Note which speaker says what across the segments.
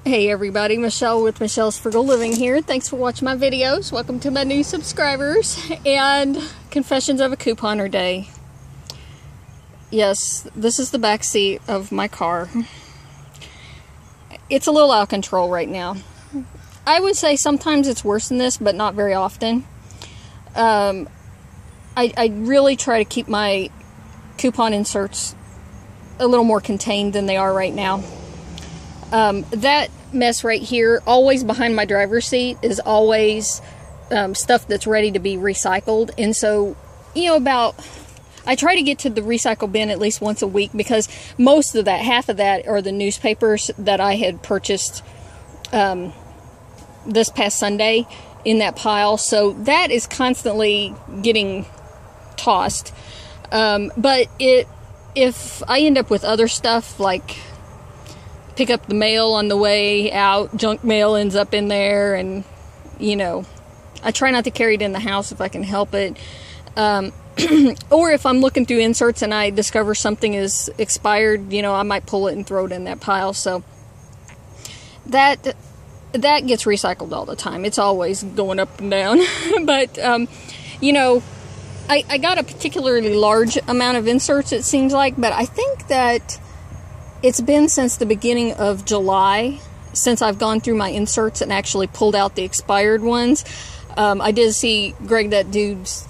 Speaker 1: Hey everybody, Michelle with Michelle's Frugal Living here. Thanks for watching my videos. Welcome to my new subscribers and Confessions of a Couponer Day. Yes, this is the back seat of my car. It's a little out of control right now. I would say sometimes it's worse than this, but not very often. I really try to keep my coupon inserts a little more contained than they are right now. That mess right here, always behind my driver's seat, is always stuff that's ready to be recycled. And so, I try to get to the recycle bin at least once a week, because most of that, half of that, are the newspapers that I had purchased this past Sunday in that pile. So that is constantly getting tossed. But if I end up with other stuff, like pick up the mail on the way out, junk mail ends up in there, and I try not to carry it in the house if I can help it. Or if I'm looking through inserts and I discover something is expired, I might pull it and throw it in that pile. So that gets recycled all the time. It's always going up and down. But I got a particularly large amount of inserts, it seems like, but I think that it's been since the beginning of July since I've gone through my inserts and actually pulled out the expired ones. I did see Greg, that dude's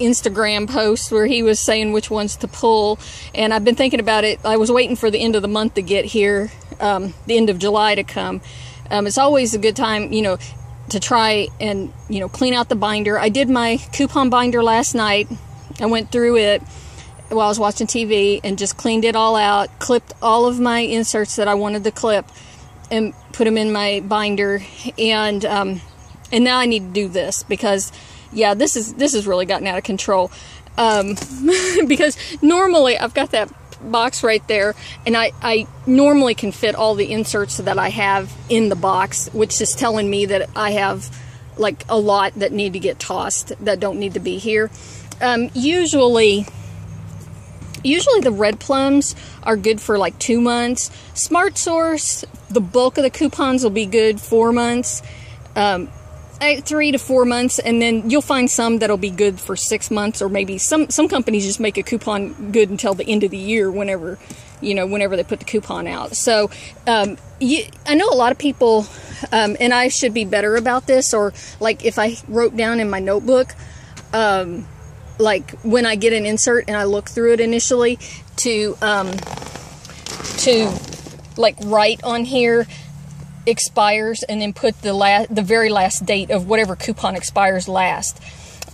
Speaker 1: Instagram post where he was saying which ones to pull, and I've been thinking about it. I was waiting for the end of the month to get here, the end of July to come. It's always a good time, to try and, clean out the binder. I did my coupon binder last night. I went through it while I was watching TV and just cleaned it all out, clipped all of my inserts that I wanted to clip and put them in my binder. And now I need to do this, because this has really gotten out of control. Because normally I've got that box right there, and I normally can fit all the inserts that I have in the box, which is telling me that I have like a lot that need to get tossed, that don't need to be here. Usually the red plums are good for like 2 months. Smart Source, the bulk of the coupons will be good 4 months, 3 to 4 months, and then you'll find some that'll be good for 6 months, or maybe some companies just make a coupon good until the end of the year, whenever they put the coupon out. So I know a lot of people, and I should be better about this, or like if I wrote down in my notebook, like when I get an insert and I look through it initially, to like write on here expires, and then put the very last date of whatever coupon expires last.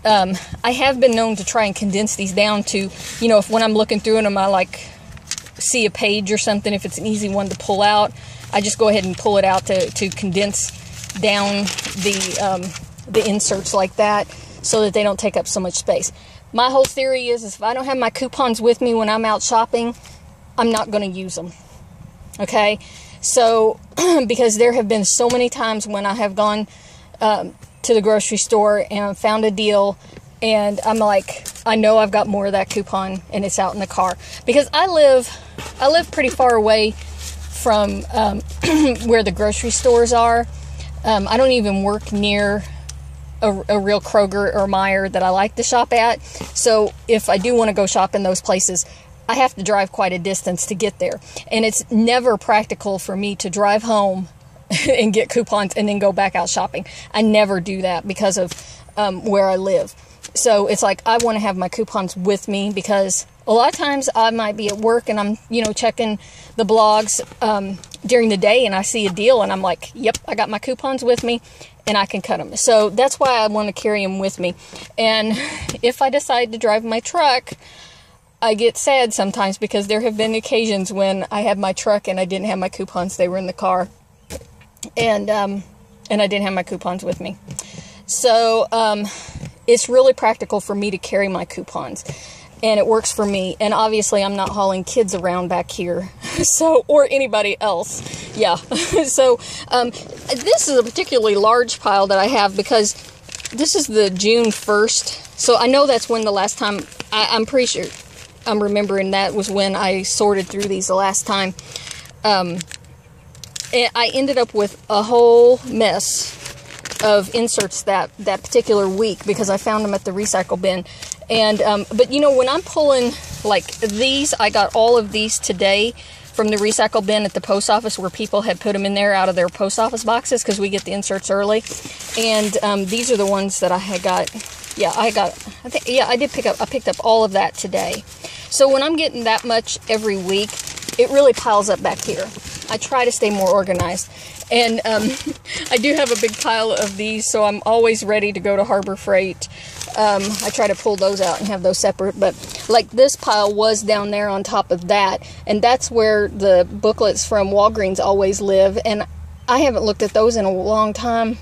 Speaker 1: I have been known to try and condense these down to, if when I'm looking through them, I like see a page or something, if it's an easy one to pull out, I just go ahead and pull it out to condense down the inserts like that, so that they don't take up so much space. My whole theory is if I don't have my coupons with me when I'm out shopping, I'm not going to use them. Okay? So, because there have been so many times when I have gone to the grocery store and found a deal, and I'm like, I know I've got more of that coupon, and it's out in the car. Because I live pretty far away from where the grocery stores are. I don't even work near a real Kroger or Meijer that I like to shop at. So if I do want to go shop in those places, I have to drive quite a distance to get there. And it's never practical for me to drive home and get coupons and then go back out shopping. I never do that because of where I live. So it's like I want to have my coupons with me, because a lot of times I might be at work and I'm, checking the blogs during the day, and I see a deal and I'm like, yep, I got my coupons with me and I can cut them. So that's why I want to carry them with me. And if I decide to drive my truck, I get sad sometimes, because there have been occasions when I had my truck and I didn't have my coupons. They were in the car, and I didn't have my coupons with me. So it's really practical for me to carry my coupons, and it works for me. And obviously I'm not hauling kids around back here, or anybody else. Yeah. So this is a particularly large pile that I have, because this is the June 1st. So I know that's when the last time, I'm pretty sure I'm remembering that was when I sorted through these the last time. I ended up with a whole mess of inserts that particular week because I found them at the recycle bin. And but you know, when I'm pulling like these, I got all of these today from the recycle bin at the post office where people had put them in there out of their post office boxes because we get the inserts early. And these are the ones that I had got. Yeah, I picked up all of that today. So when I'm getting that much every week, it really piles up back here. I try to stay more organized. And I do have a big pile of these, so I'm always ready to go to Harbor Freight. I try to pull those out and have those separate, but like this pile was down there on top of that, and that's where the booklets from Walgreens always live, and I haven't looked at those in a long time,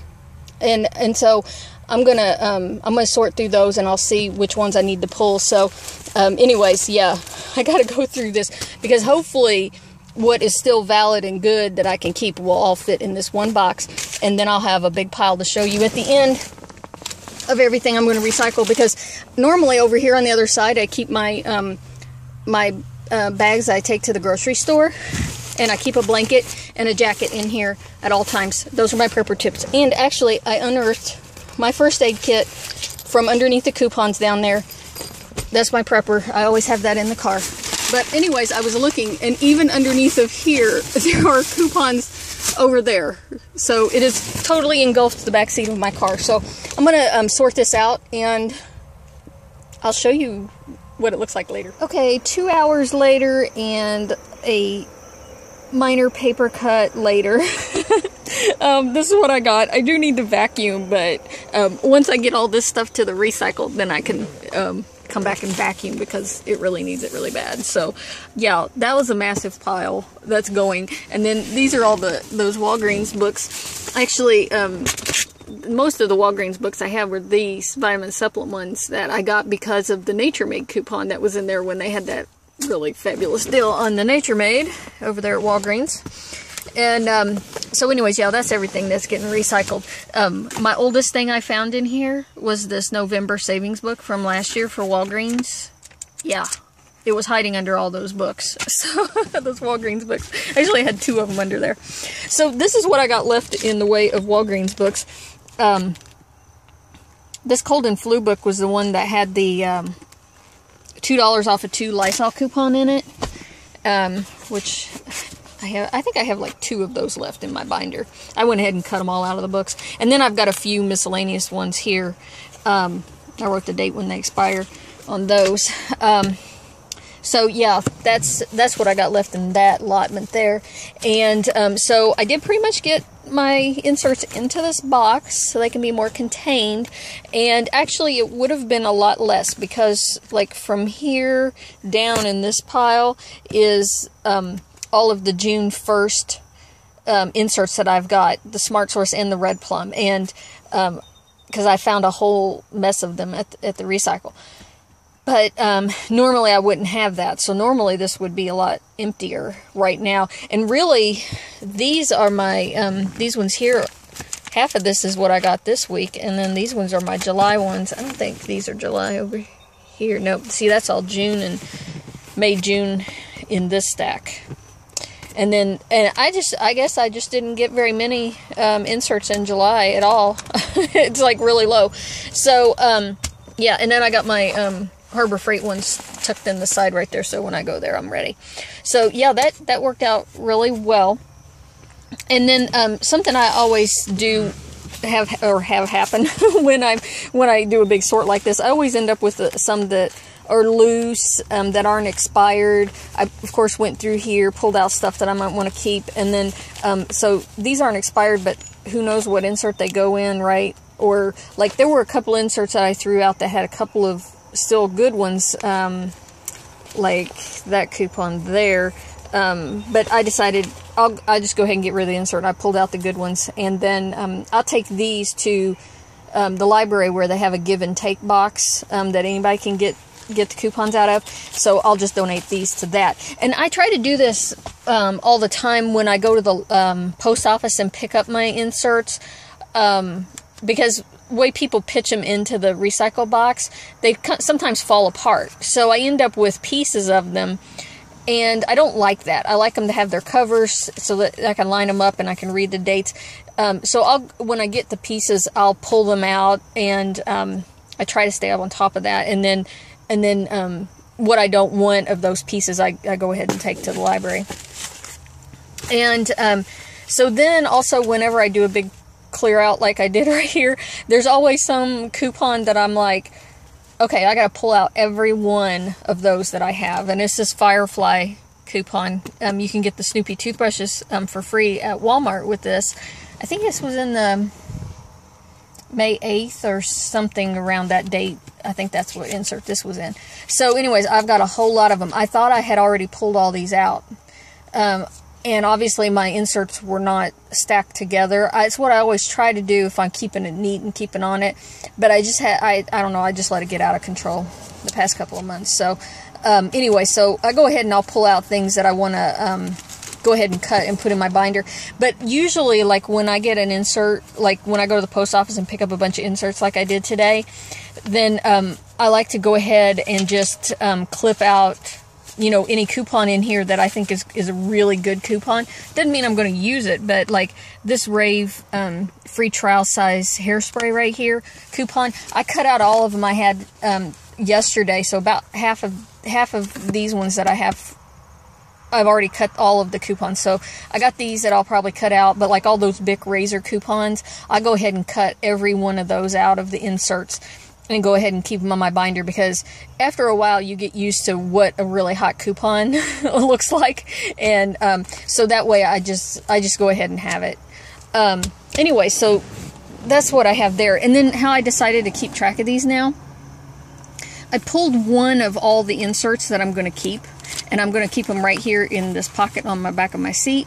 Speaker 1: and so I'm gonna sort through those, and I'll see which ones I need to pull. So anyways, yeah, I gotta go through this because hopefully what is still valid and good that I can keep will all fit in this one box, and then I'll have a big pile to show you at the end of everything I'm going to recycle, because normally over here on the other side I keep my bags I take to the grocery store, and I keep a blanket and a jacket in here at all times. Those are my prepper tips. And actually I unearthed my first aid kit from underneath the coupons down there. That's my prepper. I always have that in the car. But anyways, I was looking, and even underneath of here there are coupons over there. So it is totally engulfed the back seat of my car. So I'm gonna sort this out, and I'll show you what it looks like later. Okay, 2 hours later and a minor paper cut later. This is what I got. I do need to vacuum, but once I get all this stuff to the recycle, then I can come back and vacuum because it really needs it really bad. So yeah, that was a massive pile that's going. And then these are all those Walgreens books. Actually, most of the Walgreens books I have were these vitamin supplement ones that I got because of the Nature Made coupon that was in there when they had that really fabulous deal on the Nature Made over there at Walgreens. And so anyways, yeah, that's everything that's getting recycled. My oldest thing I found in here was this November savings book from last year for Walgreens. Yeah, it was hiding under all those books. So those Walgreens books. I actually had 2 of them under there. So this is what I got left in the way of Walgreens books. This cold and flu book was the one that had the $2 off of 2 Lysol coupon in it, which I think I have like 2 of those left in my binder. I went ahead and cut them all out of the books. And then I've got a few miscellaneous ones here. I wrote the date when they expire on those. So yeah, that's what I got left in that allotment there. And so I did pretty much get my inserts into this box so they can be more contained. And actually it would have been a lot less, because like from here down in this pile is all of the June 1st inserts that I've got, the Smart Source and the Red Plum, and because I found a whole mess of them at the recycle. But normally I wouldn't have that, so normally this would be a lot emptier right now. And really, these are my, these ones here, half of this is what I got this week, and then these ones are my July ones. I don't think these are July over here. Nope, see, that's all June and May, June in this stack. And then, I guess I just didn't get very many inserts in July at all. It's like really low. So, yeah, and then I got my Harbor Freight ones tucked in the side right there, so when I go there, I'm ready. So, yeah, that worked out really well. And then, something I always do have happen when I do a big sort like this, I always end up with some that are loose, that aren't expired. I, of course, went through here, pulled out stuff that I might want to keep, and then, so these aren't expired, but who knows what insert they go in, right? Or, like, there were a couple inserts that I threw out that had a couple of still good ones, like that coupon there, but I decided I'll just go ahead and get rid of the insert. I pulled out the good ones, and then I'll take these to the library where they have a give and take box that anybody can get the coupons out of, so I'll just donate these to that. And I try to do this all the time when I go to the post office and pick up my inserts, because the way people pitch them into the recycle box, they sometimes fall apart, so I end up with pieces of them, And I don't like that. I like them to have their covers so that I can line them up and I can read the dates. So when I get the pieces, I'll pull them out, and I try to stay up on top of that. And then what I don't want of those pieces, I go ahead and take to the library. And so then also whenever I do a big clear out like I did right here, there's always some coupon that I'm like, okay, I got to pull out every one of those that I have. And it's this Firefly coupon. You can get the Snoopy toothbrushes for free at Walmart with this. I think this was in the May 8th or something around that date. I think that's what insert this was in. So anyways, I've got a whole lot of them. I thought I had already pulled all these out. And obviously my inserts were not stacked together. It's what I always try to do if I'm keeping it neat and keeping on it. But I just had, I don't know, I just let it get out of control the past couple of months. So anyway, so I go ahead and I'll pull out things that I want to go ahead and cut and put in my binder. But usually, like when I get an insert, like when I go to the post office and pick up a bunch of inserts like I did today, then I like to go ahead and just clip out, you know, any coupon in here that I think is a really good coupon. Doesn't mean I'm going to use it, but like this Rave free trial size hairspray right here coupon, I cut out all of them I had yesterday. So about half of these ones that I have, I've already cut all of the coupons. So I got these that I'll probably cut out, but like all those Bic razor coupons, I go ahead and cut every one of those out of the inserts and go ahead and keep them on my binder, because after a while you get used to what a really hot coupon looks like, and so that way I just go ahead and have it. Anyway, so that's what I have there. And then how I decided to keep track of these now, I pulled one of all the inserts that I'm going to keep, and I'm going to keep them right here in this pocket on my back of my seat.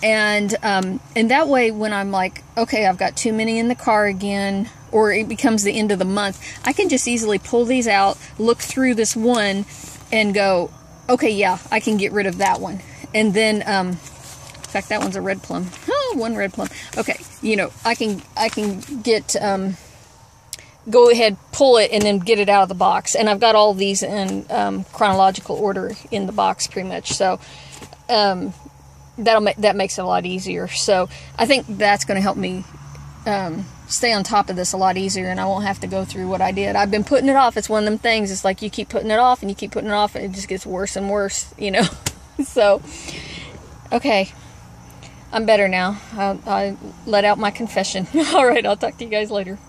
Speaker 1: And that way when I'm like, okay, I've got too many in the car again, or it becomes the end of the month, I can just easily pull these out, look through this one, and go, okay, yeah, I can get rid of that one. And then, in fact, that one's a red plum. Oh, one red plum. Okay, you know, I can get, go ahead, pull it, and then get it out of the box. And I've got all these in chronological order in the box, pretty much. So, that makes it a lot easier. So I think that's going to help me stay on top of this a lot easier, and I won't have to go through what I did. I've been putting it off. It's one of them things. It's like you keep putting it off and you keep putting it off, and it just gets worse and worse, you know. So, okay, I'm better now. I let out my confession. All right, I'll talk to you guys later.